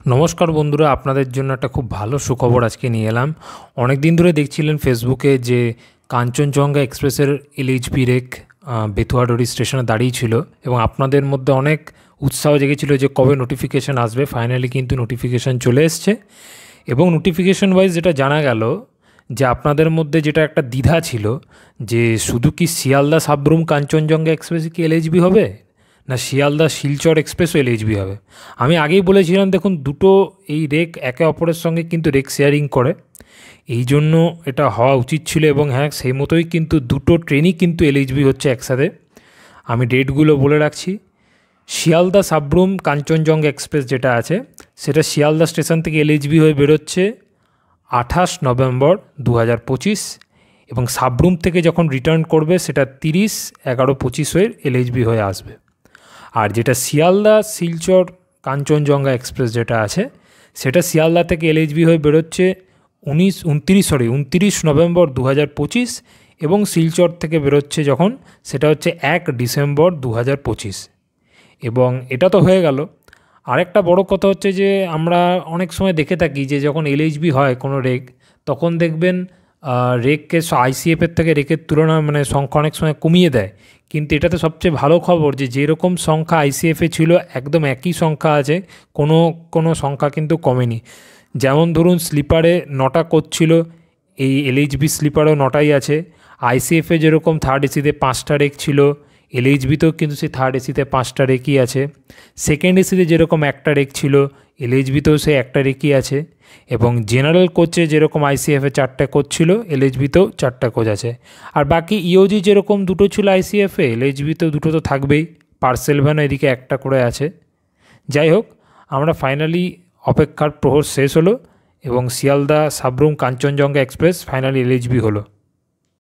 নমস্কার বন্ধুরা, আপনাদের জন্য একটা খুব ভালো সুখবর আজকে নিয়ে এলাম। অনেক দিন ধরে দেখছিলেন ফেসবুকে যে কাঞ্চনজঙ্ঘা এক্সপ্রেসের এলএইচবি রেক বেথুয়াডরি স্টেশনে দাঁড়িয়ে ছিল এবং আপনাদের মধ্যে অনেক উৎসাহ জেগেছিল যে কবে নোটিফিকেশান আসবে। ফাইনালি কিন্তু নোটিফিকেশান চলে এসছে এবং নোটিফিকেশান ওয়াইজ যেটা জানা গেল যে আপনাদের মধ্যে যেটা একটা দ্বিধা ছিল যে শুধু কি শিয়ালদা সাবরুম কাঞ্চনজঙ্ঘা এক্সপ্রেসে কি এলএইচবি হবে না শিয়ালদা শিলচর এক্সপ্রেসও এলএইচবি হবে। আমি আগেই বলেছিলাম দেখুন দুটো এই রেক একে অপরের সঙ্গে কিন্তু রেক শেয়ারিং করে, এই জন্য এটা হওয়া উচিত ছিল এবং হ্যাঁ সেই মতোই কিন্তু দুটো ট্রেনই কিন্তু এলএইচবি হচ্ছে একসাথে। আমি ডেটগুলো বলে রাখছি। শিয়ালদা সাবরুম কাঞ্চনজঙ্ঘা এক্সপ্রেস যেটা আছে সেটা শিয়ালদা স্টেশন থেকে এলএইচবি হয়ে বেরোচ্ছে 28 নভেম্বর 2025 এবং সাবরুম থেকে যখন রিটার্ন করবে সেটা 30/11/25 হয়ে এলএইচবি হয়ে আসবে। আর যেটা শিয়ালদা শিলচর কাঞ্চনজঙ্ঘা এক্সপ্রেস যেটা আছে সেটা শিয়ালদা থেকে এলএইচবি হয়ে বেরোচ্ছে 29 নভেম্বর 2025 এবং শিলচর থেকে বেরোচ্ছে যখন সেটা হচ্ছে 1 ডিসেম্বর 2025। এবং এটা তো হয়ে গেল। আরেকটা বড় কথা হচ্ছে যে আমরা অনেক সময় দেখে থাকি যে যখন এলএইচবি হয় কোনো রেক তখন দেখবেন রেককে আইসিএফের থেকে রেকের তুলনা সংখ্যা অনেক সময় কমিয়ে দেয়, কিন্তু এটাতে সবচেয়ে ভালো খবর যে যেরকম সংখ্যা আইসিএফে ছিল একদম একই সংখ্যা আছে, কোনো সংখ্যা কিন্তু কমেনি। যেমন ধরুন স্লিপারে 9টা কোচ ছিল, এই এলএইচবি স্লিপারেও 9টাই আছে। আইসিএফে যেরকম থার্ড এসিতে 5টা রেক ছিল, এলএইচবিতেও কিন্তু সেই থার্ড এসিতে 5টা রেকই আছে। সেকেন্ড এসিতে যেরকম একটা রেক ছিল এলএইচবিতেও সেই একটা রেকই আছে। এবং জেনারেল কোচে যেরকম আইসিএফে 4টে কোচ ছিল এলএইচবিতেও 4টা কোচ আছে। আর বাকি ইওজি যেরকম 2টো ছিল আইসিএফে এলএইচবিতেও 2টো তো থাকবেই, পার্সেল ভ্যানও এদিকে একটা করে আছে। যাই হোক, আমরা ফাইনালি অপেক্ষার প্রহর শেষ হলো এবং Sealdah Sabroom Kanchenjunga express finally LHB হলো।